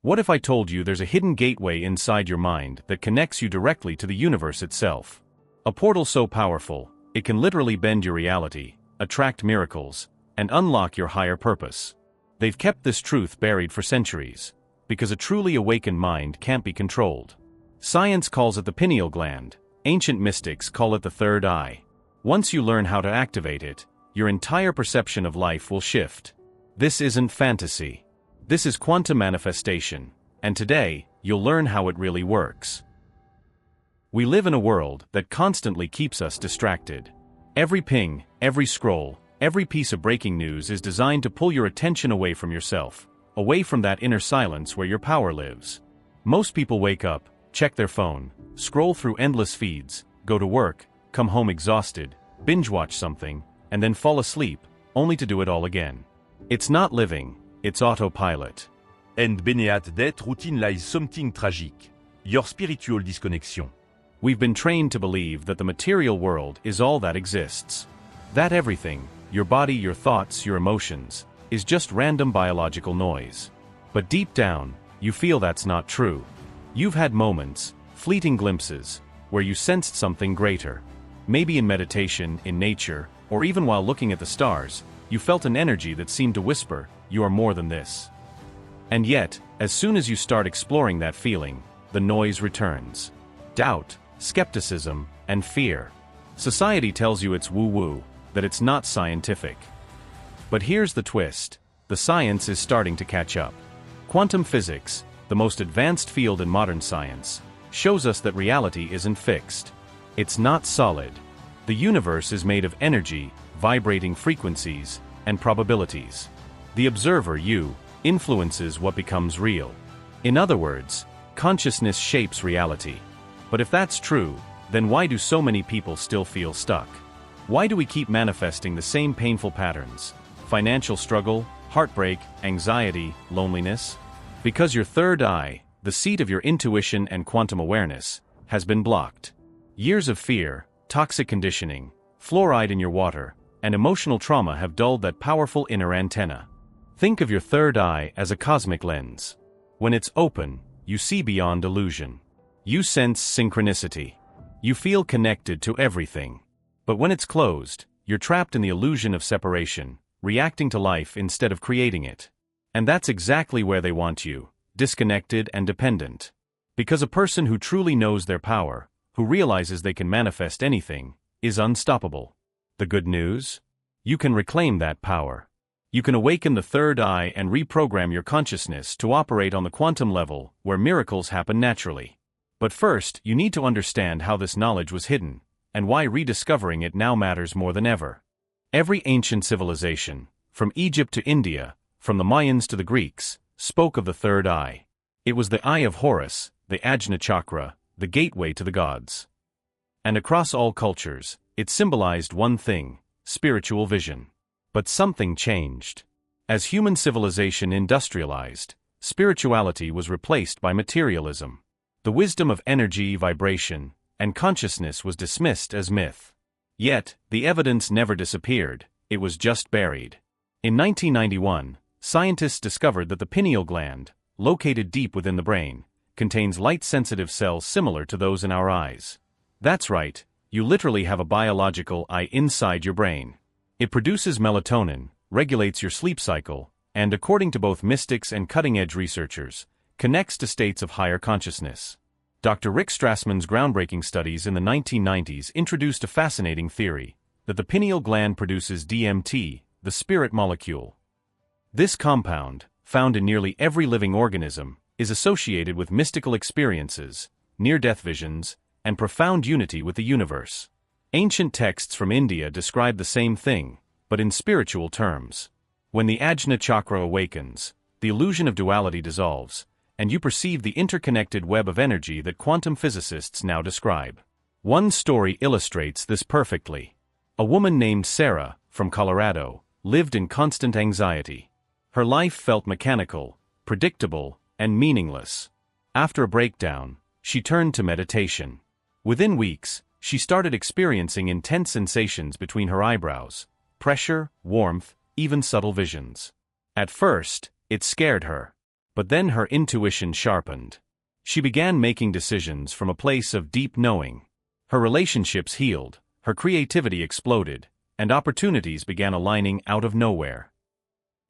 What if I told you there's a hidden gateway inside your mind that connects you directly to the universe itself? A portal so powerful, it can literally bend your reality, attract miracles, and unlock your higher purpose. They've kept this truth buried for centuries, because a truly awakened mind can't be controlled. Science calls it the pineal gland, ancient mystics call it the third eye. Once you learn how to activate it, your entire perception of life will shift. This isn't fantasy. This is quantum manifestation, and today, you'll learn how it really works. We live in a world that constantly keeps us distracted. Every ping, every scroll, every piece of breaking news is designed to pull your attention away from yourself, away from that inner silence where your power lives. Most people wake up, check their phone, scroll through endless feeds, go to work, come home exhausted, binge-watch something, and then fall asleep, only to do it all again. It's not living, it's autopilot. And beneath that routine lies something tragic, your spiritual disconnection. We've been trained to believe that the material world is all that exists. That everything, your body, your thoughts, your emotions, is just random biological noise. But deep down, you feel that's not true. You've had moments, fleeting glimpses, where you sensed something greater. Maybe in meditation, in nature, or even while looking at the stars, you felt an energy that seemed to whisper, "You are more than this." And yet, as soon as you start exploring that feeling, the noise returns. Doubt, skepticism, and fear. Society tells you it's woo-woo, that it's not scientific. But here's the twist. The science is starting to catch up. Quantum physics, the most advanced field in modern science, shows us that reality isn't fixed. It's not solid. The universe is made of energy, vibrating frequencies, and probabilities. The observer, you, influences what becomes real. In other words, consciousness shapes reality. But if that's true, then why do so many people still feel stuck? Why do we keep manifesting the same painful patterns? Financial struggle, heartbreak, anxiety, loneliness? Because your third eye, the seat of your intuition and quantum awareness, has been blocked. Years of fear, toxic conditioning, fluoride in your water, and emotional trauma have dulled that powerful inner antenna. Think of your third eye as a cosmic lens. When it's open, you see beyond illusion. You sense synchronicity. You feel connected to everything. But when it's closed, you're trapped in the illusion of separation, reacting to life instead of creating it. And that's exactly where they want you, disconnected and dependent. Because a person who truly knows their power, who realizes they can manifest anything, is unstoppable. The good news? You can reclaim that power. You can awaken the third eye and reprogram your consciousness to operate on the quantum level, where miracles happen naturally. But first, you need to understand how this knowledge was hidden, and why rediscovering it now matters more than ever. Every ancient civilization, from Egypt to India, from the Mayans to the Greeks, spoke of the third eye. It was the eye of Horus, the Ajna chakra, the gateway to the gods. And across all cultures, it symbolized one thing: spiritual vision. But something changed. As human civilization industrialized, spirituality was replaced by materialism. The wisdom of energy, vibration, and consciousness was dismissed as myth. Yet, the evidence never disappeared, it was just buried. In 1991, scientists discovered that the pineal gland, located deep within the brain, contains light-sensitive cells similar to those in our eyes. That's right, you literally have a biological eye inside your brain. It produces melatonin, regulates your sleep cycle, and according to both mystics and cutting-edge researchers, connects to states of higher consciousness. Dr. Rick Strassman's groundbreaking studies in the 1990s introduced a fascinating theory, that the pineal gland produces DMT, the spirit molecule. This compound, found in nearly every living organism, is associated with mystical experiences, near-death visions, and profound unity with the universe. Ancient texts from India describe the same thing, but in spiritual terms. When the Ajna chakra awakens, the illusion of duality dissolves, and you perceive the interconnected web of energy that quantum physicists now describe. One story illustrates this perfectly. A woman named Sarah, from Colorado, lived in constant anxiety. Her life felt mechanical, predictable, and meaningless. After a breakdown, she turned to meditation. Within weeks, she started experiencing intense sensations between her eyebrows, pressure, warmth, even subtle visions. At first, it scared her. But then her intuition sharpened. She began making decisions from a place of deep knowing. Her relationships healed, her creativity exploded, and opportunities began aligning out of nowhere.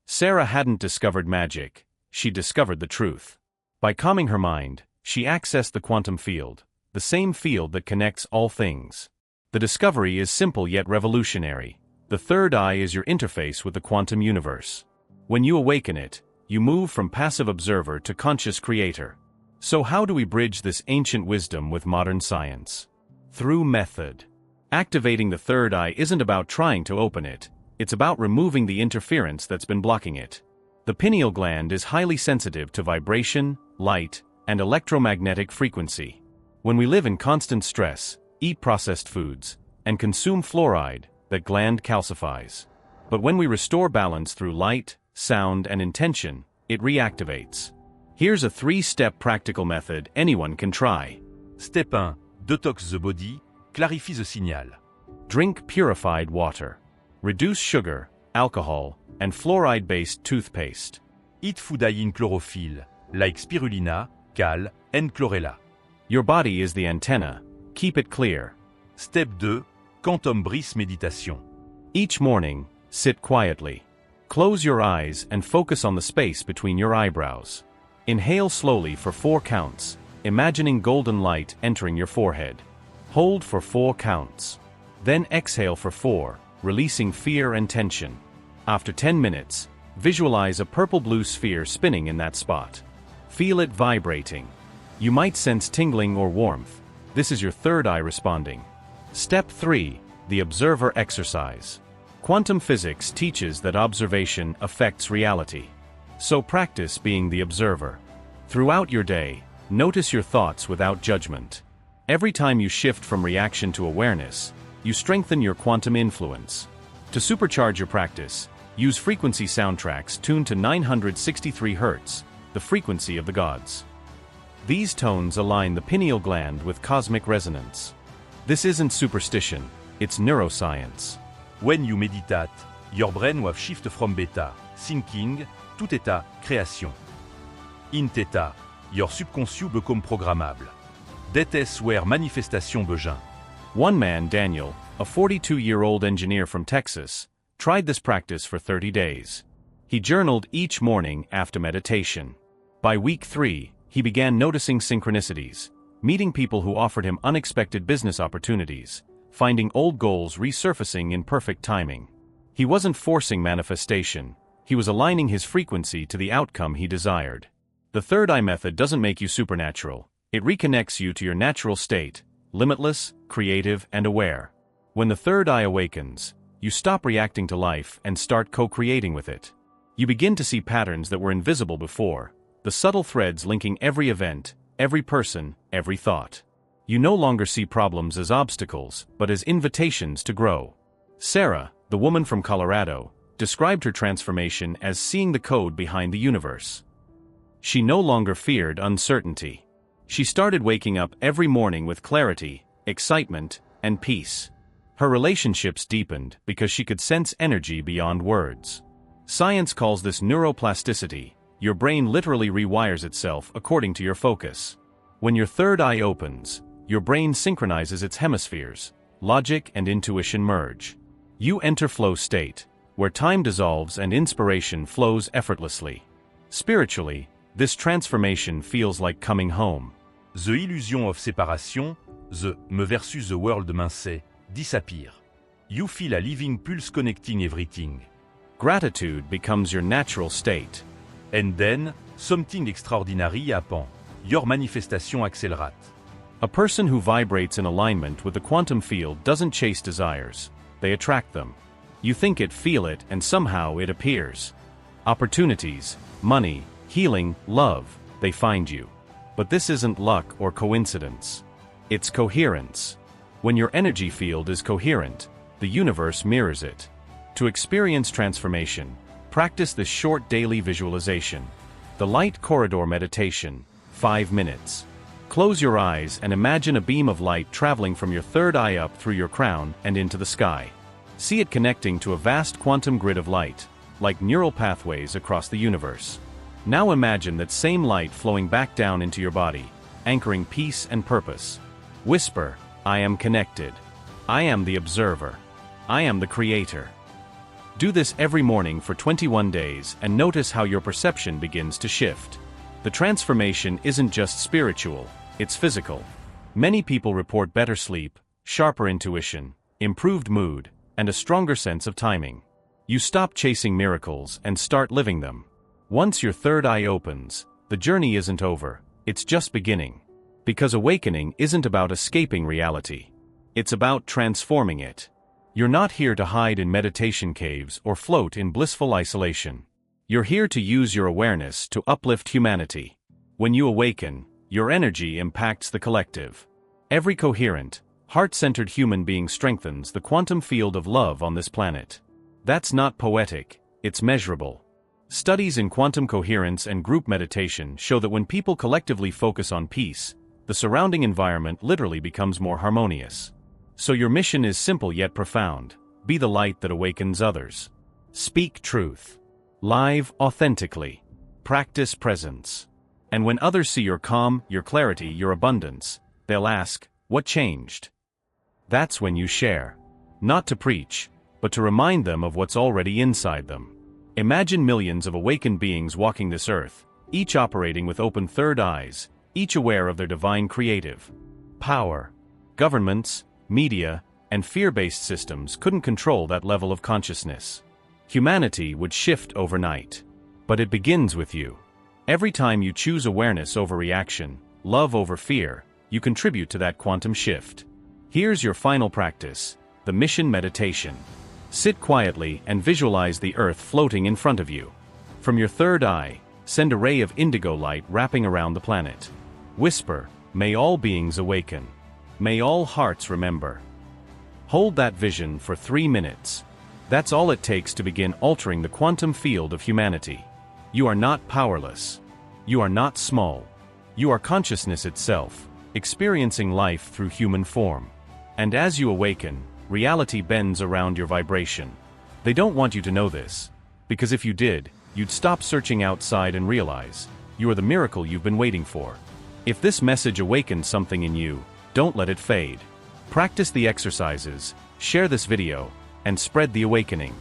Sarah hadn't discovered magic, she discovered the truth. By calming her mind, she accessed the quantum field, the same field that connects all things. The discovery is simple yet revolutionary. The third eye is your interface with the quantum universe. When you awaken it, you move from passive observer to conscious creator. So how do we bridge this ancient wisdom with modern science? Through method. Activating the third eye isn't about trying to open it, it's about removing the interference that's been blocking it. The pineal gland is highly sensitive to vibration, light, and electromagnetic frequency. When we live in constant stress, eat processed foods, and consume fluoride, that gland calcifies. But when we restore balance through light, sound, and intention, it reactivates. Here's a 3-step practical method anyone can try. Step 1. Detox the body, clarifie the signal. Drink purified water. Reduce sugar, alcohol, and fluoride-based toothpaste. Eat food high in chlorophyll, like spirulina, cal, and chlorella. Your body is the antenna. Keep it clear. Step 2. Quantum brise méditation. Each morning, sit quietly. Close your eyes and focus on the space between your eyebrows. Inhale slowly for 4 counts, imagining golden light entering your forehead. Hold for 4 counts. Then exhale for 4, releasing fear and tension. After 10 minutes, visualize a purple-blue sphere spinning in that spot. Feel it vibrating. You might sense tingling or warmth. This is your third eye responding. Step 3. The observer exercise. Quantum physics teaches that observation affects reality. So practice being the observer. Throughout your day, notice your thoughts without judgment. Every time you shift from reaction to awareness, you strengthen your quantum influence. To supercharge your practice, use frequency soundtracks tuned to 963 Hz, the frequency of the gods. These tones align the pineal gland with cosmic resonance. This isn't superstition, it's neuroscience. When you meditate, your brain wave shift from beta, thinking, to theta, création. In theta, your subconscious become programmable. That is where manifestation begin. One man, Daniel, a 42-year-old engineer from Texas, tried this practice for 30 days. He journaled each morning after meditation. By week 3, he began noticing synchronicities, meeting people who offered him unexpected business opportunities, finding old goals resurfacing in perfect timing. He wasn't forcing manifestation, he was aligning his frequency to the outcome he desired. The third eye method doesn't make you supernatural, it reconnects you to your natural state, limitless, creative, and aware. When the third eye awakens, you stop reacting to life and start co-creating with it. You begin to see patterns that were invisible before, the subtle threads linking every event, every person, every thought. You no longer see problems as obstacles, but as invitations to grow. Sarah, the woman from Colorado, described her transformation as seeing the code behind the universe. She no longer feared uncertainty. She started waking up every morning with clarity, excitement, and peace. Her relationships deepened because she could sense energy beyond words. Science calls this neuroplasticity. Your brain literally rewires itself according to your focus. When your third eye opens, your brain synchronizes its hemispheres, logic and intuition merge. You enter flow state, where time dissolves and inspiration flows effortlessly. Spiritually, this transformation feels like coming home. The illusion of separation, the me versus the world mindset, disappear. You feel a living pulse connecting everything. Gratitude becomes your natural state. And then, something extraordinary happens. Your manifestation accelerate. A person who vibrates in alignment with the quantum field doesn't chase desires, they attract them. You think it, feel it, and somehow it appears. Opportunities, money, healing, love, they find you. But this isn't luck or coincidence. It's coherence. When your energy field is coherent, the universe mirrors it. To experience transformation, practice this short daily visualization. The light corridor meditation, 5 minutes. Close your eyes and imagine a beam of light traveling from your third eye up through your crown and into the sky. See it connecting to a vast quantum grid of light, like neural pathways across the universe. Now imagine that same light flowing back down into your body, anchoring peace and purpose. Whisper, I am connected. I am the observer. I am the creator. Do this every morning for 21 days and notice how your perception begins to shift. The transformation isn't just spiritual, it's physical. Many people report better sleep, sharper intuition, improved mood, and a stronger sense of timing. You stop chasing miracles and start living them. Once your third eye opens, the journey isn't over, it's just beginning. Because awakening isn't about escaping reality. It's about transforming it. You're not here to hide in meditation caves or float in blissful isolation. You're here to use your awareness to uplift humanity. When you awaken, your energy impacts the collective. Every coherent, heart-centered human being strengthens the quantum field of love on this planet. That's not poetic, it's measurable. Studies in quantum coherence and group meditation show that when people collectively focus on peace, the surrounding environment literally becomes more harmonious. So your mission is simple yet profound. Be the light that awakens others. Speak truth. Live authentically. Practice presence. And when others see your calm, your clarity, your abundance, they'll ask, what changed? That's when you share. Not to preach, but to remind them of what's already inside them. Imagine millions of awakened beings walking this earth, each operating with open third eyes, each aware of their divine creative power. Governments, media, and fear-based systems couldn't control that level of consciousness. Humanity would shift overnight. But it begins with you. Every time you choose awareness over reaction, love over fear, you contribute to that quantum shift. Here's your final practice, the mission meditation. Sit quietly and visualize the earth floating in front of you. From your third eye, send a ray of indigo light wrapping around the planet. Whisper, may all beings awaken. May all hearts remember. Hold that vision for 3 minutes. That's all it takes to begin altering the quantum field of humanity. You are not powerless. You are not small. You are consciousness itself, experiencing life through human form. And as you awaken, reality bends around your vibration. They don't want you to know this, because if you did, you'd stop searching outside and realize, you are the miracle you've been waiting for. If this message awakened something in you, don't let it fade. Practice the exercises, share this video, and spread the awakening.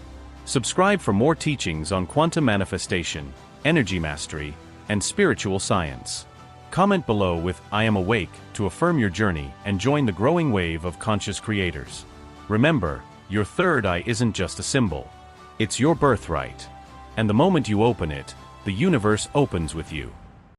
Subscribe for more teachings on quantum manifestation, energy mastery, and spiritual science. Comment below with I am awake to affirm your journey and join the growing wave of conscious creators. Remember, your third eye isn't just a symbol. It's your birthright. And the moment you open it, the universe opens with you.